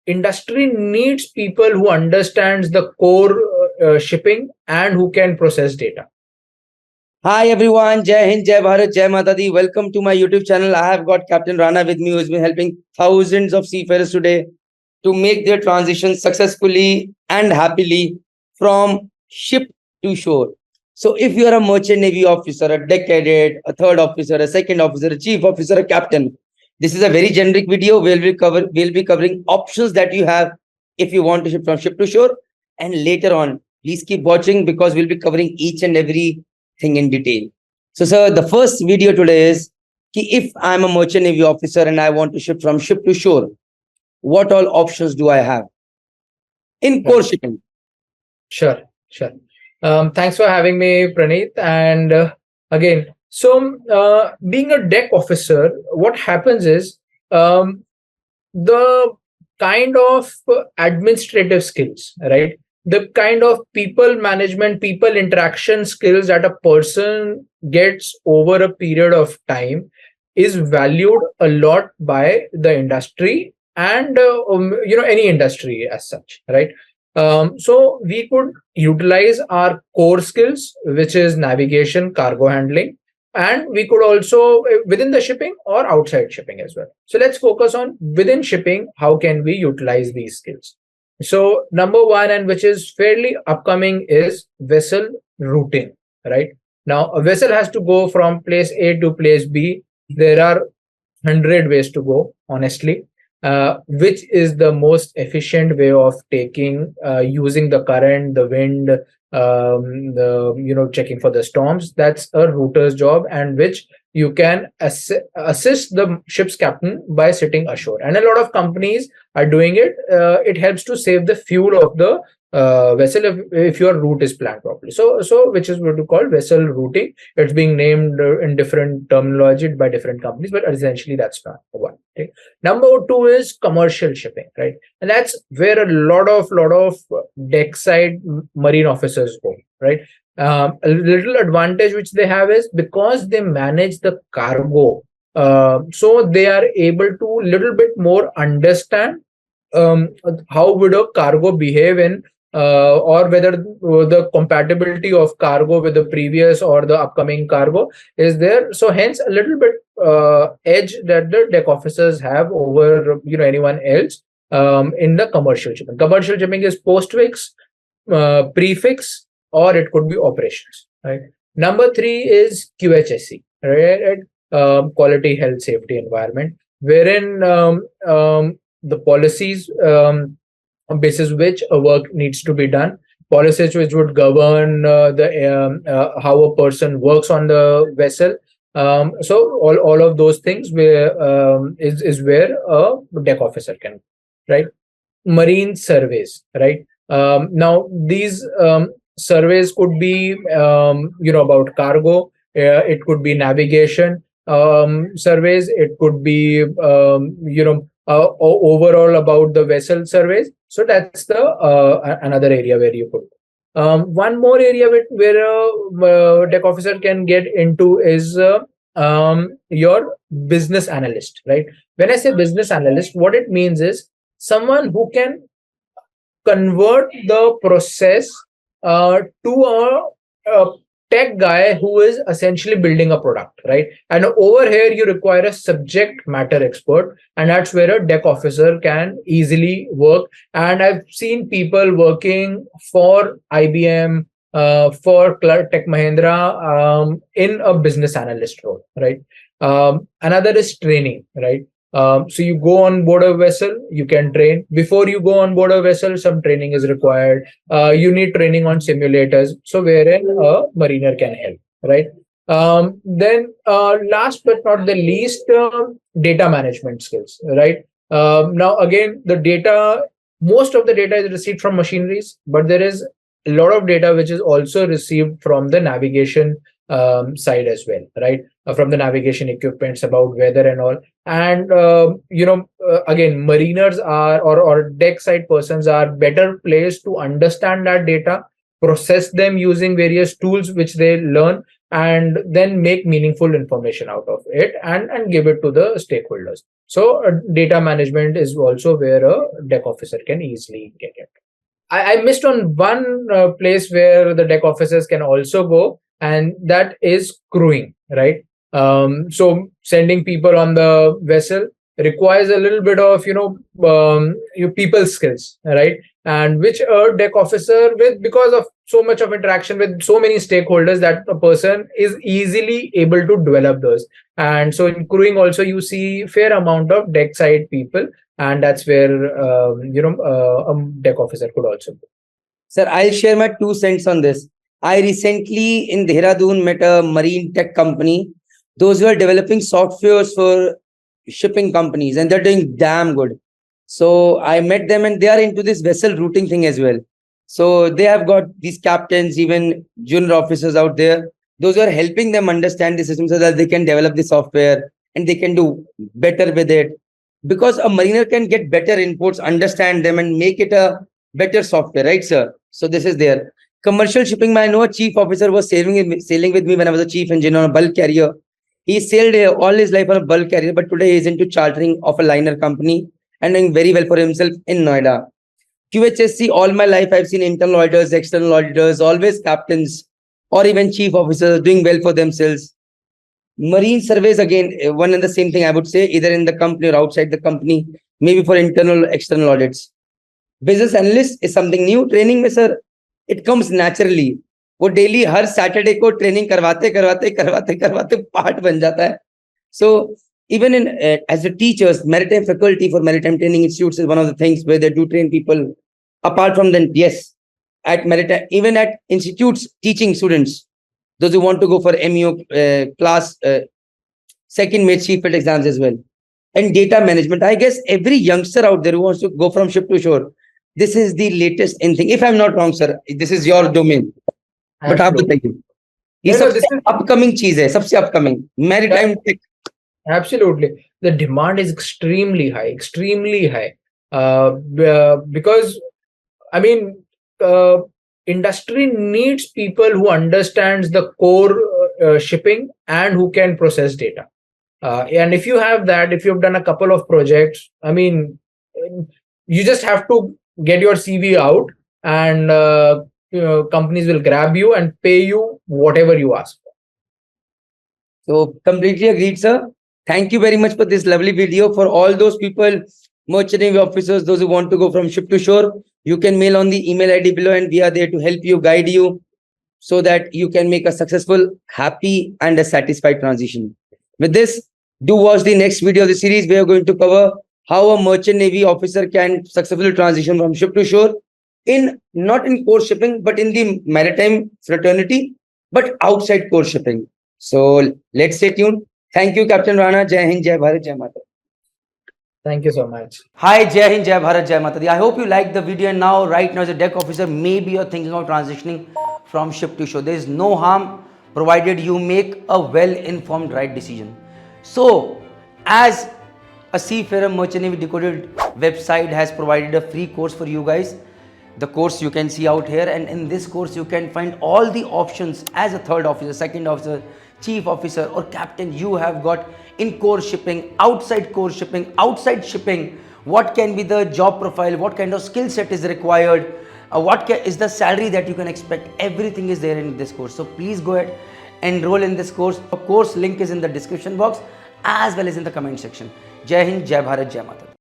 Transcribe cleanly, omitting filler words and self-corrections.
industry needs people who understands the core shipping and who can process data. Hi everyone, Jai Hind, Jai Bharat, Jai Mata Di. Welcome to my YouTube channel. I have got Captain Rana with me, who has been helping thousands of seafarers today to make their transition successfully and happily from ship to shore. So if you are a merchant navy officer, a deck cadet, a third officer, a second officer, a chief officer, a captain, this is a very generic video. We'll be covering options that you have if you want to ship from ship to shore. And later on, please keep watching because we'll be covering each and every thing in detail. So, sir, the first video today is if I'm a merchant navy officer and I want to ship from ship to shore, what all options do I have in core shipping? Sure. Thanks for having me, Praneeth. And again, being a deck officer, what happens is the kind of administrative skills, right? The kind of people management, people interaction skills that a person gets over a period of time is valued a lot by the industry and any industry as such, right? So we could utilize our core skills, which is navigation, cargo handling, and we could also within the shipping or outside shipping as well. So let's focus on within shipping. How can we utilize these skills? So number one, and which is fairly upcoming, is vessel routing, right? Now a vessel has to go from place A to place B. There are 100 ways to go, honestly. Which is the most efficient way of using the current, the wind, checking for the storms. That's a router's job, and which you can assist the ship's captain by sitting ashore. And a lot of companies are doing it. It helps to save the fuel of the vessel if your route is planned properly. So which is what we call vessel routing. It's being named in different terminology by different companies, but essentially that's not one. Okay. Number two is commercial shipping, right? And that's where a lot of deck side marine officers go, right? A little advantage which they have is because they manage the cargo, so they are able to little bit more understand how would a cargo behave in or whether the compatibility of cargo with the previous or the upcoming cargo is there. So hence a little bit edge that the deck officers have over anyone else in the commercial shipping. Commercial shipping is postfix, prefix, or it could be operations, right? Number three is QHSE, right? Quality, health, safety, environment, wherein the policies basis which a work needs to be done, policies which would govern how a person works on the vessel. So all of those things is where a deck officer can, right? Marine surveys, right? Now these surveys could be about cargo. It could be navigation surveys. It could be overall about the vessel surveys. So that's the another area where you could. One more area where a deck officer can get into is your business analyst, right? When I say business analyst, what it means is someone who can convert the process to a tech guy who is essentially building a product, right? And over here you require a subject matter expert, and that's where a deck officer can easily work. And I've seen people working for IBM, for Tech Mahindra in a business analyst role, right? Another is training, right? So you go on board a vessel, you can train. Before you go on board a vessel, some training is required. You need training on simulators, so wherein a mariner can help, right? Then last but not the least, data management skills, right? Now again, most of the data is received from machineries, but there is a lot of data which is also received from the navigation side as well, right? From the navigation equipments about weather and all. And again, mariners are or deck side persons are better placed to understand that data, process them using various tools which they learn, and then make meaningful information out of it and give it to the stakeholders. So data management is also where a deck officer can easily get it. I missed on one place where the deck officers can also go, and that is crewing, right? So sending people on the vessel requires a little bit of your people skills, right? And which a deck officer, with because of so much of interaction with so many stakeholders, that a person is easily able to develop those. And so in crewing also you see fair amount of deck side people, and that's where a deck officer could also go. Sir, I'll share my 2 cents on this. I recently in Dehradun met a marine tech company. Those who are developing softwares for shipping companies, and they're doing damn good. So I met them, and they are into this vessel routing thing as well. So they have got these captains, even junior officers out there. Those who are helping them understand the system so that they can develop the software and they can do better with it. Because a mariner can get better inputs, understand them, and make it a better software, right, sir? So this is there. Commercial shipping, I know a chief officer was sailing with me when I was a chief engineer on a bulk carrier. He sailed all his life on a bulk carrier, but today he is into chartering of a liner company and doing very well for himself in Noida. QHSC, all my life I've seen internal auditors, external auditors, always captains or even chief officers doing well for themselves. Marine surveys, again, one and the same thing, I would say, either in the company or outside the company, maybe for internal, external audits. Business analyst is something new. Training में sir, it comes naturally. वो daily हर Saturday को training करवाते करवाते करवाते करवाते part बन जाता है. So even in as a teachers, maritime faculty for maritime training institutes is one of the things where they do train people. Apart from that, yes, at maritime, even at institutes teaching students, those who want to go for MEO class, second mate chief field exams as well. And data management, I guess every youngster out there who wants to go from ship to shore, this is the latest in thing. If I'm not wrong, sir, this is your domain. But आप बताइए, ये सबसे upcoming चीज है, सबसे upcoming maritime tech. Absolutely, the demand is extremely high, because I mean, industry needs people who understands the core shipping and who can process data. And if you have that, if you've done a couple of projects, I mean, you just have to get your CV out, and companies will grab you and pay you whatever you ask for. So completely agreed, sir. Thank you very much for this lovely video. For all those people, merchant navy officers, those who want to go from ship to shore, you can mail on the email ID below, and we are there to help you, guide you, so that you can make a successful, happy, and a satisfied transition. With this, do watch the next video of the series. We are going to cover how a merchant navy officer can successfully transition from ship to shore, in not in core shipping, but in the maritime fraternity, but outside core shipping. So let's stay tuned. Thank you, Captain Rana. Jai Hind, Jai Bharat, Jai Mata. Thank you so much. Hi, Jai Hind, Jai Bharat, Jai Mata. I hope you liked the video. And now, right now, as a deck officer, maybe you're thinking of transitioning from ship to shore. There is no harm provided you make a well-informed right decision. So, as a Seafarer Merchant Navy Decoded website has provided a free course for you guys. The course you can see out here, and in this course you can find all the options as a third officer, second officer, chief officer or captain you have got in core shipping, outside core shipping, outside shipping. What can be the job profile, what kind of skill set is required, what is the salary that you can expect. Everything is there in this course. So please go ahead, enroll in this course. The course link is in the description box as well as in the comment section. Jai Hind, Jai Bharat, Jai Mata.